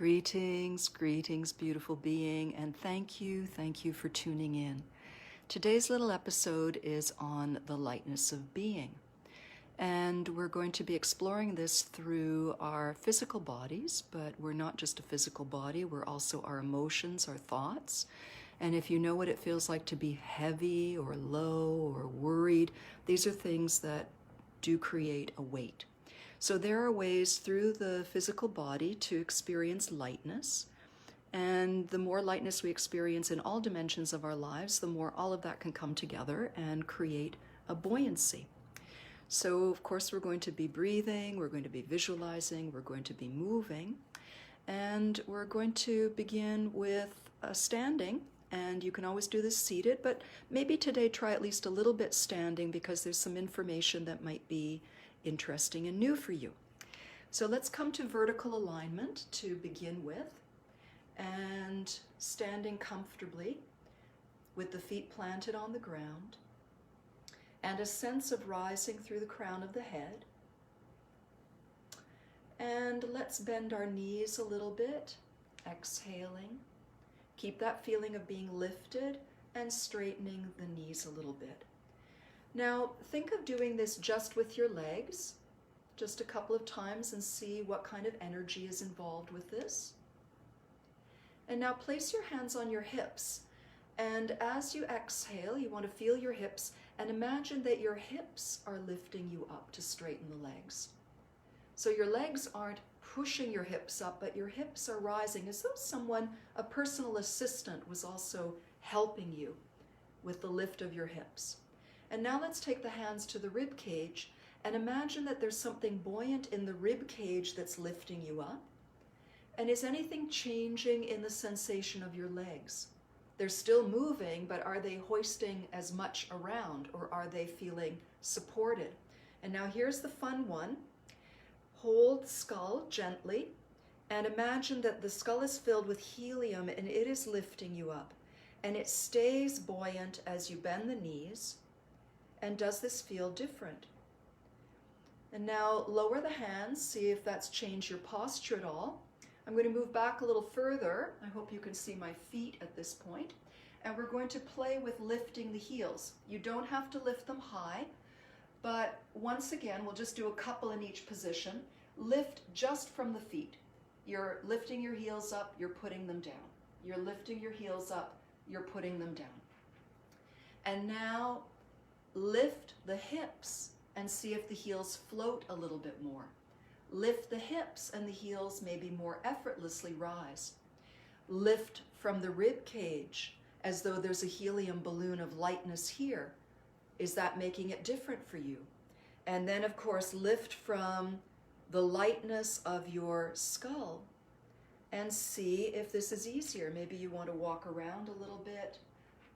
Greetings, greetings, beautiful being, and thank you for tuning in. Today's little episode is on the lightness of being, and we're going to be exploring this through our physical bodies, but we're not just a physical body, we're also our emotions, our thoughts. And if you know what it feels like to be heavy or low or worried, these are things that do create a weight. So there are ways through the physical body to experience lightness. And the more lightness we experience in all dimensions of our lives, the more all of that can come together and create a buoyancy. So of course we're going to be breathing, we're going to be visualizing, we're going to be moving. And we're going to begin with standing. And you can always do this seated, but maybe today try at least a little bit standing because there's some information that might be interesting and new for you. So let's come to vertical alignment to begin with, and standing comfortably with the feet planted on the ground and a sense of rising through the crown of the head. And let's bend our knees a little bit, exhaling. Keep that feeling of being lifted and straightening the knees a little bit. Now, think of doing this just with your legs, just a couple of times, and see what kind of energy is involved with this. And now place your hands on your hips. And as you exhale, you want to feel your hips and imagine that your hips are lifting you up to straighten the legs. So your legs aren't pushing your hips up, but your hips are rising as though someone, a personal assistant, was also helping you with the lift of your hips. And now let's take the hands to the rib cage and imagine that there's something buoyant in the rib cage that's lifting you up. And is anything changing in the sensation of your legs? They're still moving, but are they hoisting as much around, or are they feeling supported? And now here's the fun one. Hold the skull gently and imagine that the skull is filled with helium and it is lifting you up. And it stays buoyant as you bend the knees. And does this feel different? And now lower the hands, see if that's changed your posture at all. I'm going to move back a little further. I hope you can see my feet at this point. And we're going to play with lifting the heels. You don't have to lift them high, but once again, we'll just do a couple in each position. Lift just from the feet. You're lifting your heels up, you're putting them down. You're lifting your heels up, you're putting them down. And now lift the hips and see if the heels float a little bit more. Lift the hips and the heels maybe more effortlessly rise. Lift from the rib cage as though there's a helium balloon of lightness here. Is that making it different for you? And then of course lift from the lightness of your skull and see if this is easier. Maybe you want to walk around a little bit.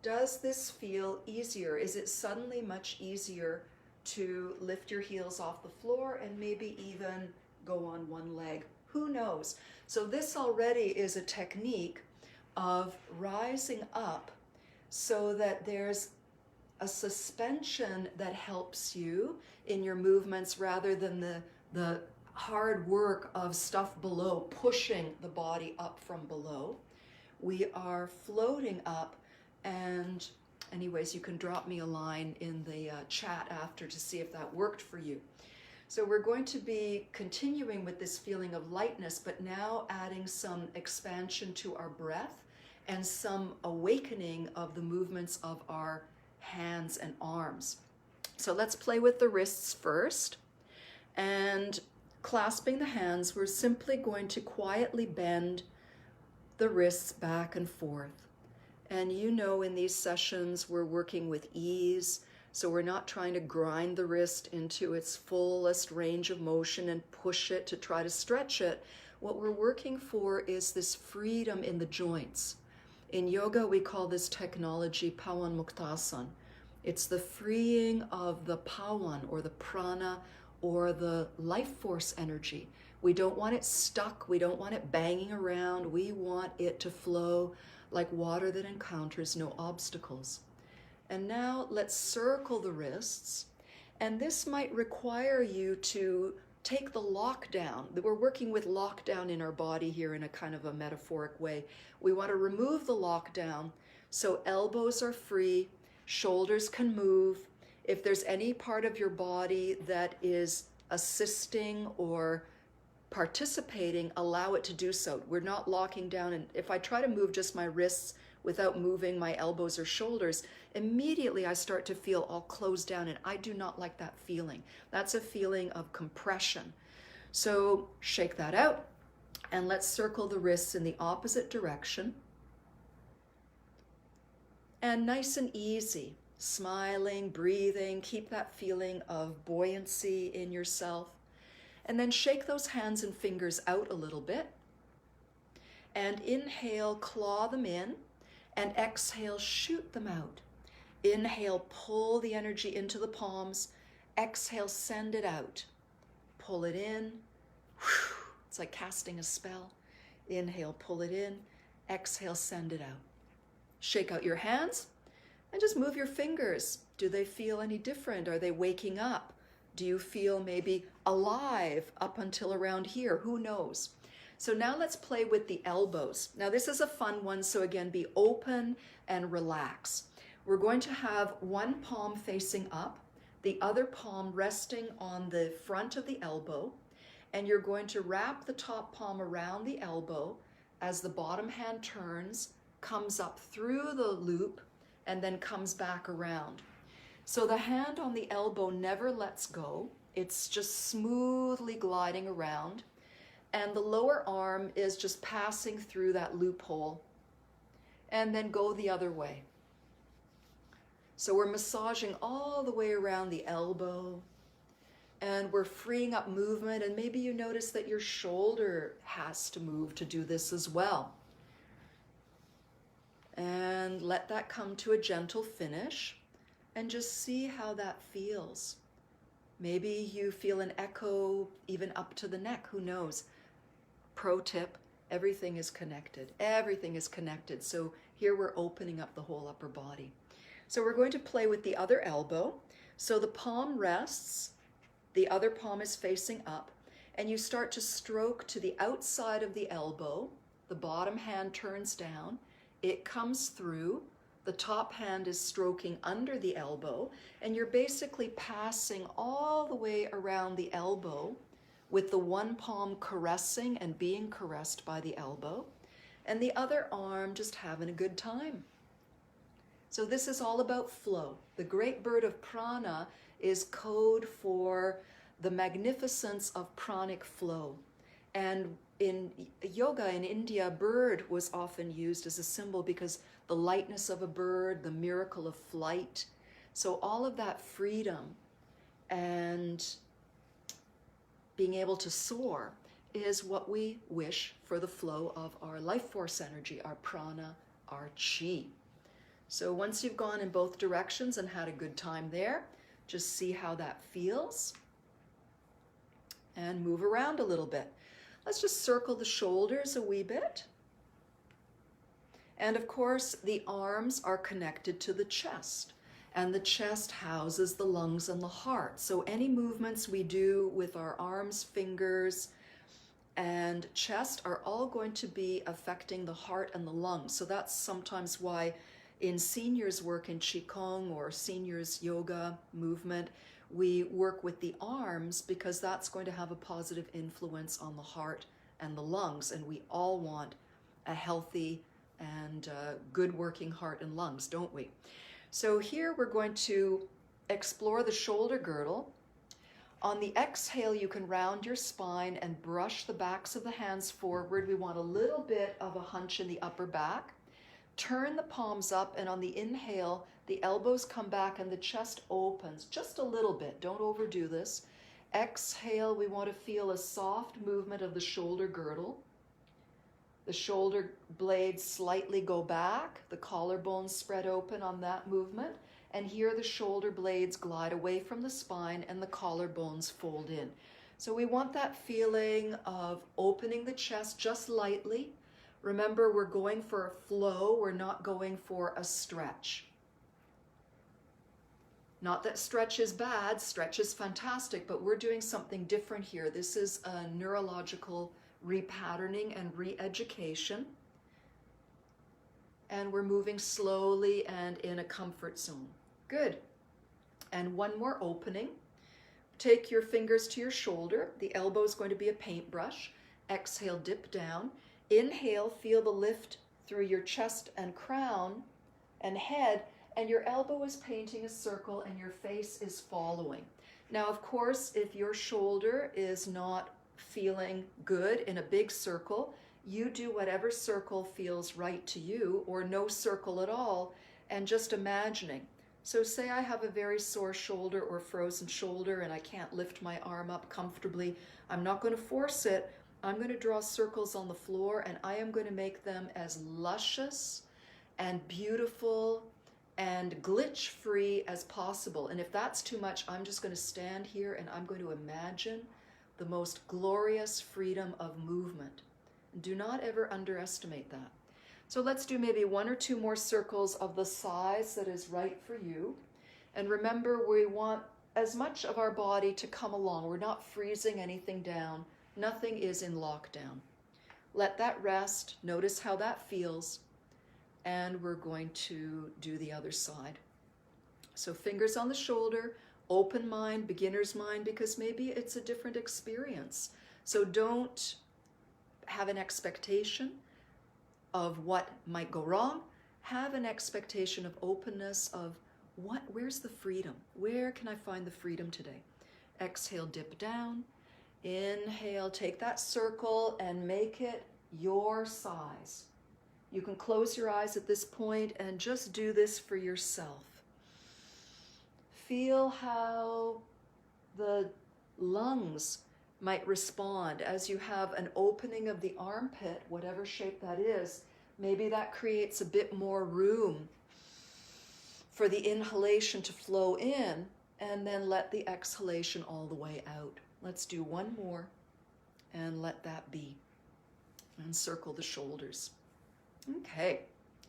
Does this feel easier? Is it suddenly much easier to lift your heels off the floor and maybe even go on one leg? Who knows? So this already is a technique of rising up so that there's a suspension that helps you in your movements rather than the hard work of stuff below, pushing the body up from below. We are floating up. And anyways, you can drop me a line in the chat after to see if that worked for you. So we're going to be continuing with this feeling of lightness, but now adding some expansion to our breath and some awakening of the movements of our hands and arms. So let's play with the wrists first. And clasping the hands, we're simply going to quietly bend the wrists back and forth. And you know, in these sessions, we're working with ease. So we're not trying to grind the wrist into its fullest range of motion and push it to try to stretch it. What we're working for is this freedom in the joints. In yoga, we call this technology Pawan Muktasan. It's the freeing of the Pawan or the prana or the life force energy. We don't want it stuck. We don't want it banging around. We want it to flow like water that encounters no obstacles. And now let's circle the wrists. And this might require you to take the lockdown. We're working with lockdown in our body here in a kind of a metaphoric way. We want to remove the lockdown so elbows are free, shoulders can move. If there's any part of your body that is assisting or participating, allow it to do so. We're not locking down. And if I try to move just my wrists without moving my elbows or shoulders, immediately I start to feel all closed down, and I do not like that feeling. That's a feeling of compression. So shake that out, and let's circle the wrists in the opposite direction. And nice and easy, smiling, breathing, keep that feeling of buoyancy in yourself. And then shake those hands and fingers out a little bit. And inhale, claw them in, and exhale, shoot them out. Inhale, pull the energy into the palms. Exhale, send it out. Pull it in. It's like casting a spell. Inhale, pull it in. Exhale, send it out. Shake out your hands and just move your fingers. Do they feel any different? Are they waking up? Do you feel maybe alive up until around here? Who knows? So now let's play with the elbows. Now this is a fun one, so again, be open and relax. We're going to have one palm facing up, the other palm resting on the front of the elbow, and you're going to wrap the top palm around the elbow as the bottom hand turns, comes up through the loop, and then comes back around. So the hand on the elbow never lets go. It's just smoothly gliding around. And the lower arm is just passing through that loophole. And then go the other way. So we're massaging all the way around the elbow. And we're freeing up movement. And maybe you notice that your shoulder has to move to do this as well. And let that come to a gentle finish. And just see how that feels. Maybe you feel an echo even up to the neck, who knows? Pro tip, everything is connected. Everything is connected. So here we're opening up the whole upper body. So we're going to play with the other elbow. So the palm rests, the other palm is facing up, and you start to stroke to the outside of the elbow. The bottom hand turns down, it comes through. The top hand is stroking under the elbow, and you're basically passing all the way around the elbow with the one palm caressing and being caressed by the elbow, and the other arm just having a good time. So this is all about flow. The great bird of prana is code for the magnificence of pranic flow. And in yoga in India, bird was often used as a symbol because the lightness of a bird, the miracle of flight. So all of that freedom and being able to soar is what we wish for the flow of our life force energy, our prana, our chi. So once you've gone in both directions and had a good time there, just see how that feels and move around a little bit. Let's just circle the shoulders a wee bit. And of course, the arms are connected to the chest, and the chest houses the lungs and the heart. So any movements we do with our arms, fingers, and chest are all going to be affecting the heart and the lungs. So that's sometimes why in seniors work in Qigong or seniors yoga movement, we work with the arms because that's going to have a positive influence on the heart and the lungs. And we all want a healthy and good working heart and lungs, don't we? So here we're going to explore the shoulder girdle. On the exhale, you can round your spine and brush the backs of the hands forward. We want a little bit of a hunch in the upper back. Turn the palms up, and on the inhale, the elbows come back and the chest opens just a little bit. Don't overdo this. Exhale, we want to feel a soft movement of the shoulder girdle. The shoulder blades slightly go back, the collarbones spread open on that movement, and here the shoulder blades glide away from the spine and the collarbones fold in. So we want that feeling of opening the chest just lightly. Remember, we're going for a flow, we're not going for a stretch. Not that stretch is bad, stretch is fantastic, but we're doing something different here. This is a neurological repatterning and re-education. And we're moving slowly and in a comfort zone. Good. And one more opening. Take your fingers to your shoulder. The elbow is going to be a paintbrush. Exhale, dip down. Inhale, feel the lift through your chest and crown and head, and your elbow is painting a circle and your face is following. Now, of course, if your shoulder is not feeling good in a big circle, you do whatever circle feels right to you, or no circle at all, and just imagining. So say I have a very sore shoulder or frozen shoulder and I can't lift my arm up comfortably. I'm not going to force it. I'm going to draw circles on the floor, and I am going to make them as luscious and beautiful and glitch-free as possible. And if that's too much, I'm just going to stand here and I'm going to imagine the most glorious freedom of movement. Do not ever underestimate that. So let's do maybe 1 or 2 more circles of the size that is right for you. And remember, we want as much of our body to come along. We're not freezing anything down. Nothing is in lockdown. Let that rest. Notice how that feels. And we're going to do the other side. So fingers on the shoulder, open mind, beginner's mind, because maybe it's a different experience. So don't have an expectation of what might go wrong. Have an expectation of openness, of where's the freedom? Where can I find the freedom today? Exhale, dip down. Inhale, take that circle and make it your size. You can close your eyes at this point and just do this for yourself. Feel how the lungs might respond as you have an opening of the armpit, whatever shape that is. Maybe that creates a bit more room for the inhalation to flow in, and then let the exhalation all the way out. Let's do one more and let that be. And circle the shoulders. Okay,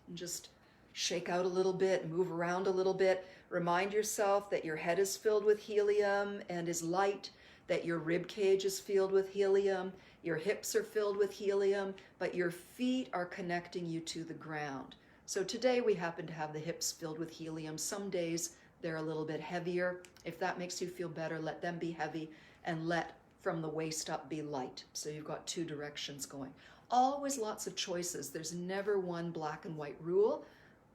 and just shake out a little bit, move around a little bit. Remind yourself that your head is filled with helium and is light, that your rib cage is filled with helium, your hips are filled with helium, but your feet are connecting you to the ground. So today we happen to have the hips filled with helium. Some days they're a little bit heavier. If that makes you feel better, let them be heavy, and let from the waist up be light. So you've got 2 directions going. Always lots of choices. There's never one black and white rule,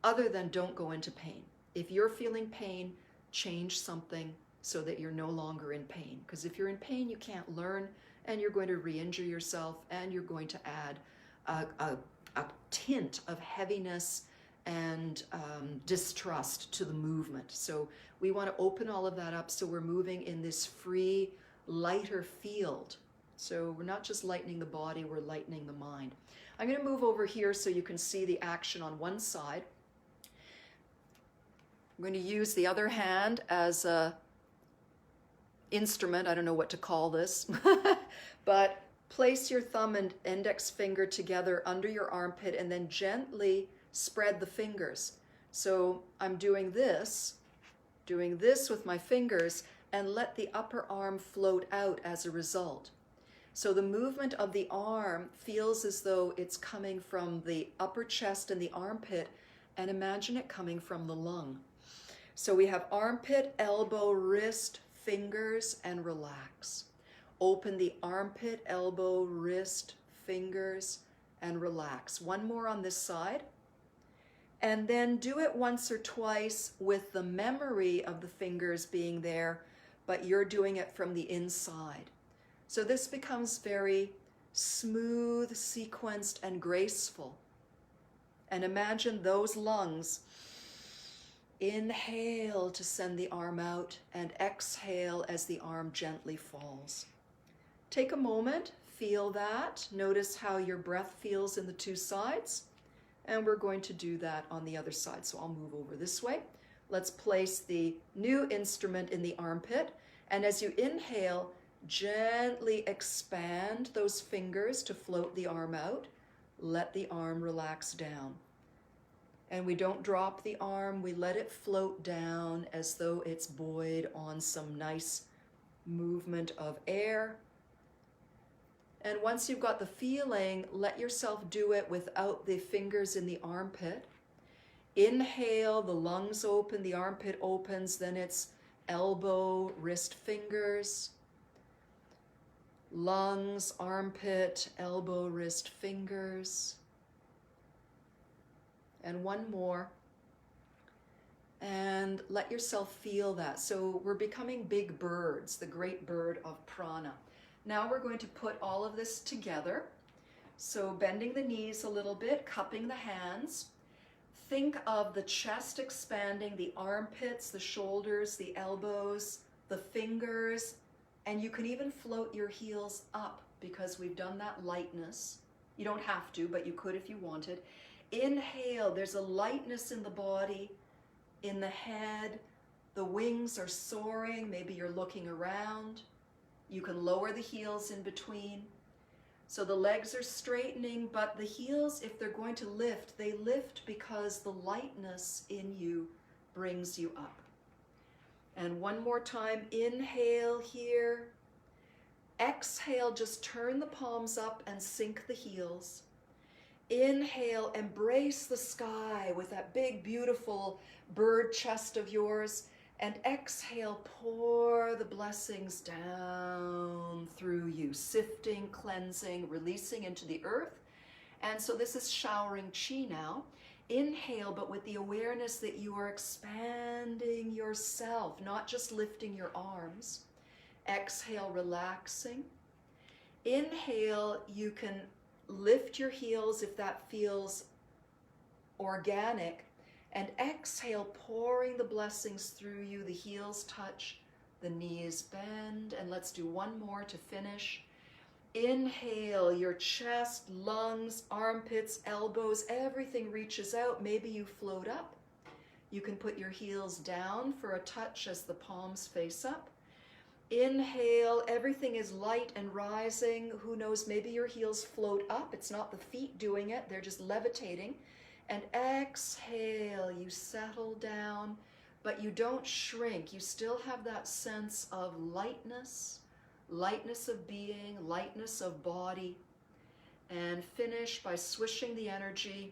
other than don't go into pain. If you're feeling pain, change something so that you're no longer in pain. Because if you're in pain, you can't learn, and you're going to re-injure yourself, and you're going to add a tint of heaviness and distrust to the movement. So we want to open all of that up so we're moving in this free, lighter field. So we're not just lightening the body, we're lightening the mind. I'm going to move over here so you can see the action on one side. I'm going to use the other hand as a instrument. I don't know what to call this, but place your thumb and index finger together under your armpit and then gently spread the fingers. So I'm doing this with my fingers, and let the upper arm float out as a result. So the movement of the arm feels as though it's coming from the upper chest and the armpit, and imagine it coming from the lung. So we have armpit, elbow, wrist, fingers, and relax. Open the armpit, elbow, wrist, fingers, and relax. One more on this side. And then do it once or twice with the memory of the fingers being there, but you're doing it from the inside. So this becomes very smooth, sequenced, and graceful. And imagine those lungs. Inhale to send the arm out, and exhale as the arm gently falls. Take a moment, feel that. Notice how your breath feels in the 2 sides. And we're going to do that on the other side. So I'll move over this way. Let's place the new instrument in the armpit. And as you inhale, gently expand those fingers to float the arm out. Let the arm relax down. And we don't drop the arm, we let it float down as though it's buoyed on some nice movement of air. And once you've got the feeling, let yourself do it without the fingers in the armpit. Inhale, the lungs open, the armpit opens, then it's elbow, wrist, fingers. Lungs, armpit, elbow, wrist, fingers. And one more. And let yourself feel that. So we're becoming big birds, the great bird of prana. Now we're going to put all of this together. So bending the knees a little bit, cupping the hands. Think of the chest expanding, the armpits, the shoulders, the elbows, the fingers, and you can even float your heels up because we've done that lightness. You don't have to, but you could if you wanted. Inhale, there's a lightness in the body, in the head. The wings are soaring, maybe you're looking around. You can lower the heels in between. So the legs are straightening, but the heels, if they're going to lift, they lift because the lightness in you brings you up. And one more time, inhale here. Exhale, just turn the palms up and sink the heels. Inhale, embrace the sky with that big, beautiful bird chest of yours. And exhale, pour the blessings down through you, sifting, cleansing, releasing into the earth. And so this is showering chi now. Inhale, but with the awareness that you are expanding yourself, not just lifting your arms. Exhale, relaxing. Inhale, you can lift your heels if that feels organic. And exhale, pouring the blessings through you. The heels touch, the knees bend. And let's do one more to finish. Inhale, your chest, lungs, armpits, elbows, everything reaches out. Maybe you float up. You can put your heels down for a touch as the palms face up. Inhale, everything is light and rising. Who knows, maybe your heels float up. It's not the feet doing it, they're just levitating. And exhale, you settle down, but you don't shrink. You still have that sense of lightness, lightness of being, lightness of body. And finish by swishing the energy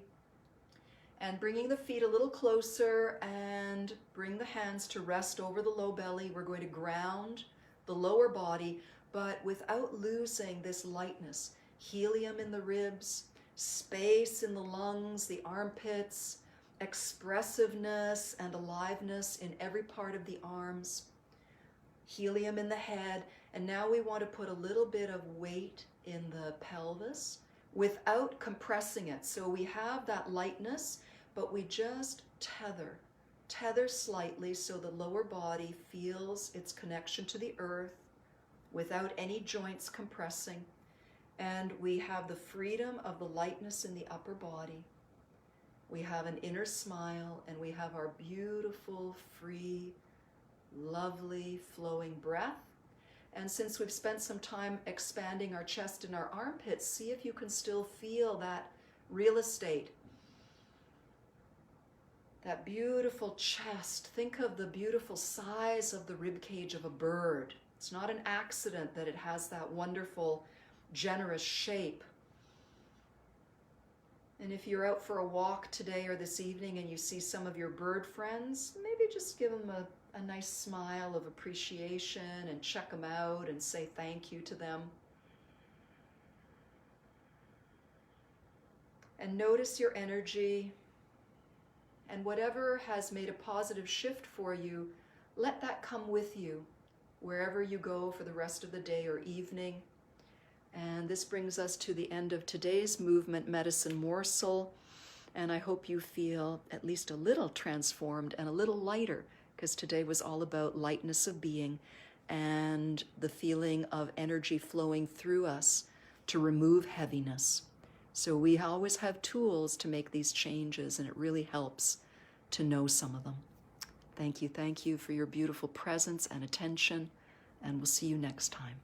and bringing the feet a little closer and bring the hands to rest over the low belly. We're going to ground the lower body, but without losing this lightness. Helium in the ribs, space in the lungs, the armpits, expressiveness and aliveness in every part of the arms, helium in the head. And now we want to put a little bit of weight in the pelvis without compressing it. So we have that lightness, but we just tether slightly so the lower body feels its connection to the earth without any joints compressing. And we have the freedom of the lightness in the upper body. We have an inner smile, and we have our beautiful, free, lovely, flowing breath. And since we've spent some time expanding our chest and our armpits, see if you can still feel that real estate. That beautiful chest. Think of the beautiful size of the rib cage of a bird. It's not an accident that it has that wonderful, generous shape. And if you're out for a walk today or this evening and you see some of your bird friends, maybe just give them a nice smile of appreciation and check them out and say thank you to them. And notice your energy. And whatever has made a positive shift for you, let that come with you wherever you go for the rest of the day or evening. And this brings us to the end of today's movement medicine morsel. And I hope you feel at least a little transformed and a little lighter, because today was all about lightness of being and the feeling of energy flowing through us to remove heaviness. So we always have tools to make these changes, and it really helps to know some of them. Thank you for your beautiful presence and attention, and we'll see you next time.